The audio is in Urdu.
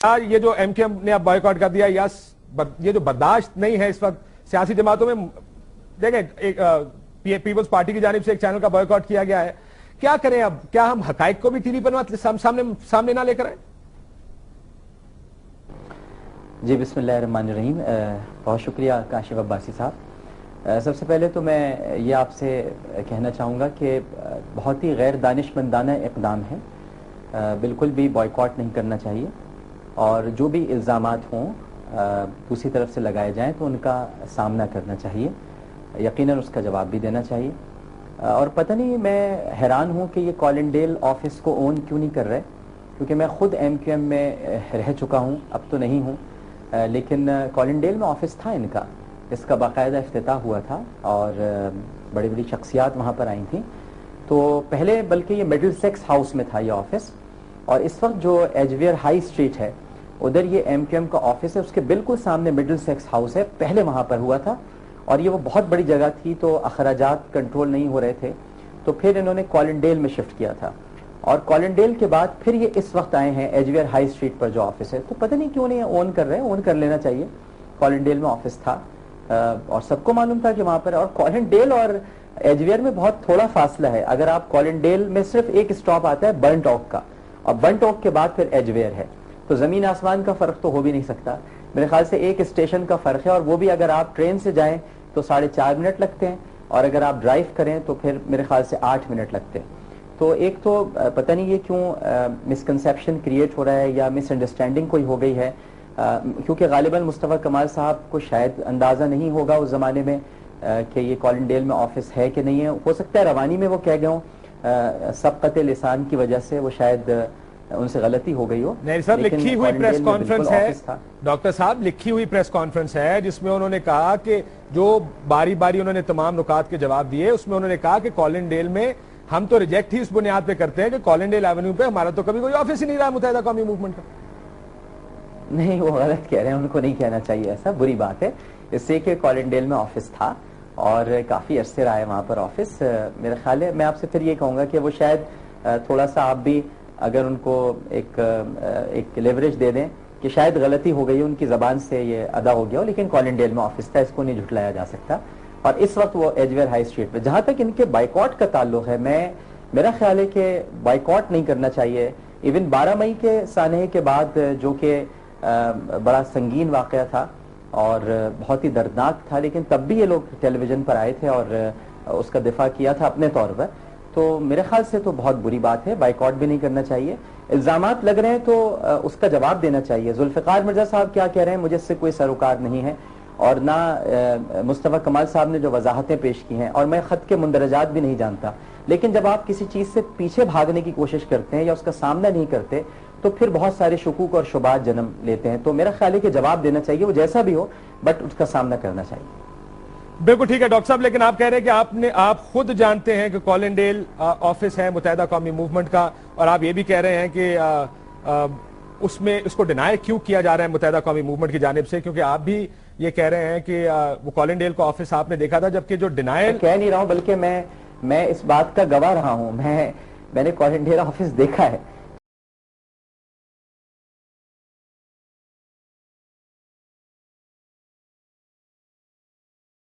یہ جو ایم کیو ایم نے اب بائیکاٹ کر دیا یا یہ جو برداشت نہیں ہے اس وقت سیاسی جماعتوں میں، دیکھیں پیپلز پارٹی کی جانب سے ایک چینل کا بائیکاٹ کیا گیا ہے، کیا کریں اب؟ کیا ہم حقائق کو بھی ٹی وی پر سامنے نہ لے کر آئیں؟ جی بسم اللہ الرحمن الرحیم. بہت شکریہ کاشف عباسی صاحب. سب سے پہلے تو میں یہ آپ سے کہنا چاہوں گا کہ بہت ہی غیر دانشمندانہ اقدام ہے. بالکل بھی بائیکاٹ نہیں کرنا چاہیے، اور جو بھی الزامات ہوں دوسری طرف سے لگائے جائیں تو ان کا سامنا کرنا چاہیے، یقیناً اس کا جواب بھی دینا چاہیے. اور پتہ نہیں، میں حیران ہوں کہ یہ کالنڈیل آفس کو اون کیوں نہیں کر رہے، کیونکہ میں خود ایم کیو ایم میں رہ چکا ہوں، اب تو نہیں ہوں، لیکن کالنڈیل میں آفس تھا ان کا، اس کا باقاعدہ افتتاح ہوا تھا اور بڑی بڑی شخصیات وہاں پر آئی تھیں. تو پہلے بلکہ یہ مڈل سیکس ہاؤس میں تھا یہ آفس، اور اس وقت جو ایجویئر ہائی اسٹریٹ ہے ادھر یہ ایم کیو ایم کا آفس ہے، اس کے بالکل سامنے مڈل سیکس ہاؤس ہے. پہلے وہاں پر ہوا تھا اور یہ وہ بہت بڑی جگہ تھی تو اخراجات کنٹرول نہیں ہو رہے تھے، تو پھر انہوں نے کالنڈیل میں شفٹ کیا تھا، اور کالنڈیل کے بعد پھر یہ اس وقت آئے ہیں ایجویئر ہائی اسٹریٹ پر جو آفس ہے. تو پتہ نہیں کیوں نہیں اون کر رہے ہیں، اون کر لینا چاہیے. کالنڈیل میں آفس تھا اور سب کو معلوم تھا کہ وہاں پر، اور کالنڈیل اور ایجویئر میں بہت تھوڑا فاصلہ ہے. اگر آپ کالنڈیل میں صرف ایک اسٹاپ آتا ہے برنٹ آک کا، اور برنٹ آک کے بعد پھر ایجویئر ہے، تو زمین آسمان کا فرق تو ہو بھی نہیں سکتا. میرے خیال سے ایک اسٹیشن کا فرق ہے، اور وہ بھی اگر آپ ٹرین سے جائیں تو 4.5 منٹ لگتے ہیں، اور اگر آپ ڈرائیو کریں تو پھر میرے خیال سے 8 منٹ لگتے ہیں. تو ایک تو پتہ نہیں یہ کیوں مسکنسیپشن کریٹ ہو رہا ہے یا مس انڈرسٹینڈنگ کوئی ہو گئی ہے، کیونکہ غالباً مصطفیٰ کمال صاحب کو شاید اندازہ نہیں ہوگا اس زمانے میں کہ یہ کالنڈیل میں آفس ہے کہ نہیں ہے. ہو سکتا ہے روانی میں وہ کہہ گئے ہوں، سبقت لسان کی وجہ سے وہ شاید ان سے غلطی ہو گئی ہو. نہیں سر، لکھی ہوئی پریس کانفرنس ہے ڈاکٹر صاحب، لکھی ہوئی پریس کانفرنس ہے جس میں انہوں نے کہا کہ جو باری باری انہوں نے تمام نکات کے جواب دیے، اس میں انہوں نے کہا کہ کالنڈیل میں ہم تو ریجیکٹ ہی اس بنیاد پہ کرتے ہیں کہ کالنڈیل ایونیو پہ ہمارا تو کبھی کوئی آفس ہی نہیں رہا متحدہ قومی موومنٹ کا. نہیں، وہ غلط کہہ رہے ہیں، ان کو نہیں کہنا چاہیے ایسا، بری بات ہے. اس سے کہ کالنڈیل میں آفس تھا اور کافی عرصے رہا ہے وہاں پر آفس. میرا خیال ہے، میں آپ سے پھر یہ کہوں گا کہ وہ شاید تھوڑا سا آپ بھی اگر ان کو ایک لیوریج دے دیں کہ شاید غلطی ہو گئی، ان کی زبان سے یہ ادا ہو گیا ہو، لیکن کالنڈیل میں آفس تھا، اس کو نہیں جھٹلایا جا سکتا. اور اس وقت وہ ایجویئر ہائی اسٹریٹ پہ. جہاں تک ان کے بائیکاٹ کا تعلق ہے، میرا خیال ہے کہ بائیکاٹ نہیں کرنا چاہیے. ایون 12 مئی کے سانحے کے بعد، جو کہ بڑا سنگین واقعہ تھا اور بہت ہی دردناک تھا، لیکن تب بھی یہ لوگ ٹیلی ویژن پر آئے تھے اور اس کا دفاع کیا تھا اپنے طور پر. تو میرے خیال سے تو بہت بری بات ہے، بائیکاٹ بھی نہیں کرنا چاہیے. الزامات لگ رہے ہیں تو اس کا جواب دینا چاہیے. ذوالفقار مرزا صاحب کیا کہہ رہے ہیں، مجھے اس سے کوئی سروکار نہیں ہے، اور نہ مصطفیٰ کمال صاحب نے جو وضاحتیں پیش کی ہیں، اور میں خط کے مندرجات بھی نہیں جانتا. لیکن جب آپ کسی چیز سے پیچھے بھاگنے کی کوشش کرتے ہیں یا اس کا سامنا نہیں کرتے تو پھر بہت سارے شکوک اور شبہات جنم لیتے ہیں. تو میرا خیال ہے کہ جواب دینا چاہیے، وہ جیسا بھی ہو، بٹ اس کا سامنا کرنا چاہیے. بالکل ٹھیک ہے ڈاکٹر صاحب، لیکن آپ کہہ رہے ہیں کہ آپ خود جانتے ہیں کہ کالنڈیل آفس ہے متحدہ قومی موومنٹ کا، اور آپ یہ بھی کہہ رہے ہیں کہ اس میں اس کو ڈینائی کیوں کیا جا رہا ہے متحدہ قومی موومنٹ کی جانب سے، کیونکہ آپ بھی یہ کہہ رہے ہیں کہ وہ کالنڈیل کا آفس آپ نے دیکھا تھا، جبکہ جو ڈینائل کہہ نہیں رہا ہوں، بلکہ میں اس بات کا گواہ رہا ہوں. میں نے کالنڈیل آفس دیکھا ہے.